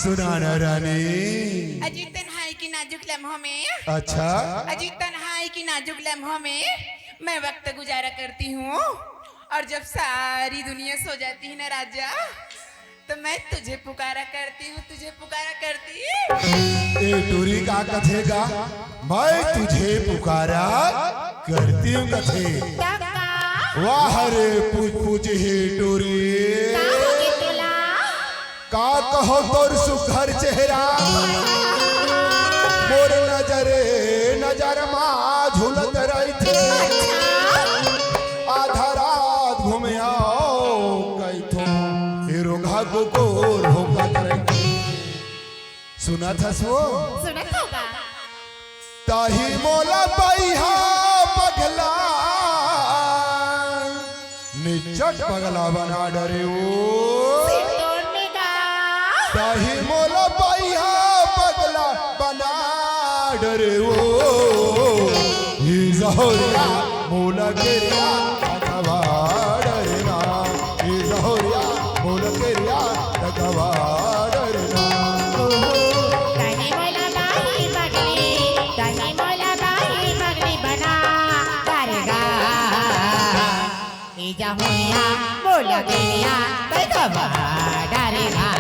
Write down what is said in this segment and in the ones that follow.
सुनाना रानी। अजी तन्हाई की नाजुक लम्हों में अच्छा अजी तन्हाई की नाजुक लम्हों में मैं वक्त गुजारा करती हूँ और जब सारी दुनिया सो जाती है ना राजा तो मैं तुझे पुकारा करती हूँ तुझे पुकारा करती ए टूरी का कथेगा मैं तुझे पुकारा करती हूँ कथे वाह रे पूछ पूछ हे टूरी का कहो तोर सुघर चेहरा मोर नजरे नजर मा झूलत रही थे आधा रात घूमे आओ कई थो हीरो घागो गोर होगा रही सुना था सो ताही मोला बैहा पगला निचट पगला बना डरे ओ ताही मोला बैहा पगला बना डरे ओ ही जहोरिया मोला गिरिया तकवा डरना ही जहोरिया मोला गिरिया तकवा डरना ताही मोला बाही पगली बना डरेगा ही जहोरिया मोला गिरिया तकवा डरेगा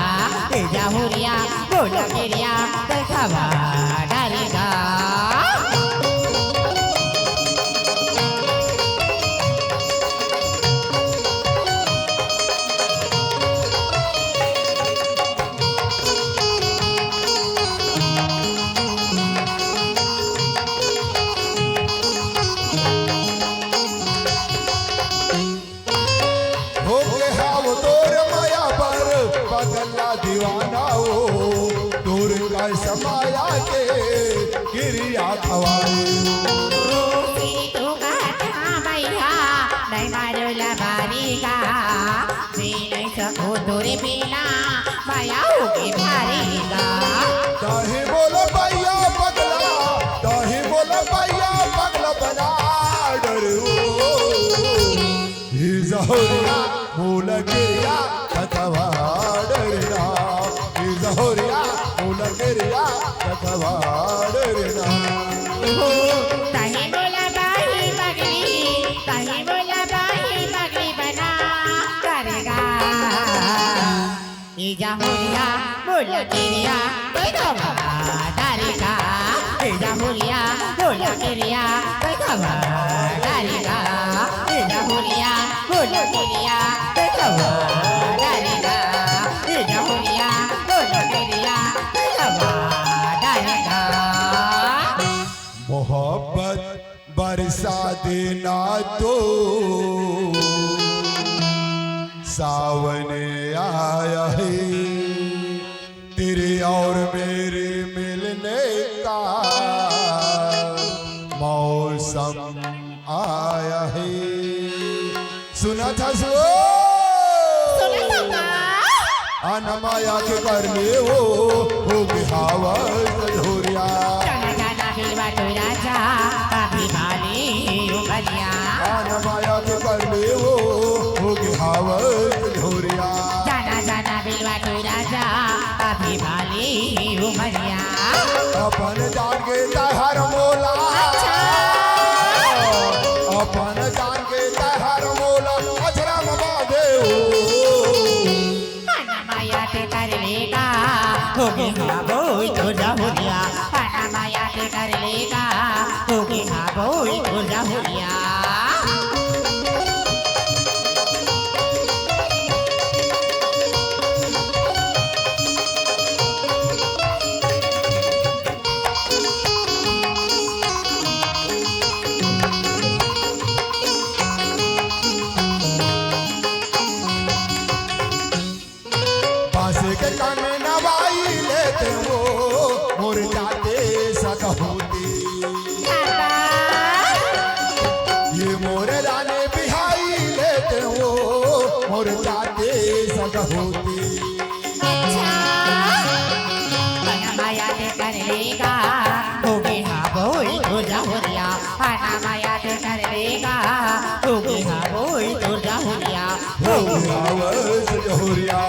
जाहुरिया बोला गिरिया देखवा डालेगा हो गए हाव तोर माया पर बदला दीवाना हो तोर का समाया के गिरिया खवाई तू कहता भैया नहीं मारो लबारीगा नहीं सको तोरे बिना माया होगी भारीगा ताही बोलो भैया पगला ताही बोलो भैया पगला बना डरो ही जहोरिया मोला गिरिया तकवा डरना ही जहोरिया मोला गिरिया तकवा डरना ताही बोला बाही पगली बना करेगा ये जाहुरिया बोला गिरिया देखवा डालेगा ये जाहुरिया बोला गिरिया देखवा डालेगा ये जाहुरिया बोला गिरिया देखवा डालेगा ये जाहुरिया बोला गिरिया देखवा डालेगा मोहब्बत बरसा देना तो सावन आया है तेरे और मेरे मिलने का मौसम आया है सुना था सो अनमाया के कर ले हो हवा झोरिया बिलवा तो राजा काफी भाली उमरिया अनमाया के कर ले हो हवा झोरिया जाना बिलवा तो राजा काफी भाली उमरिया अपन जान के तहर मोला अपन जान के तहर मोला अजरा बाधे माया ते कर लेगा होगी हाँ बोई तो जाहुरिया माया ते कर लेगा होगी हाँ बोई तो जाहुरिया के कान में नवाई लेते हो मोर जाते सक होती मोर जाते सग होती अच्छा माया ते कर लेगा होगी हाँ बोई तो जाहुरिया माया ते कर लेगा होगी हाँ बोई तो जाहुरिया हो गया वस जहुरिया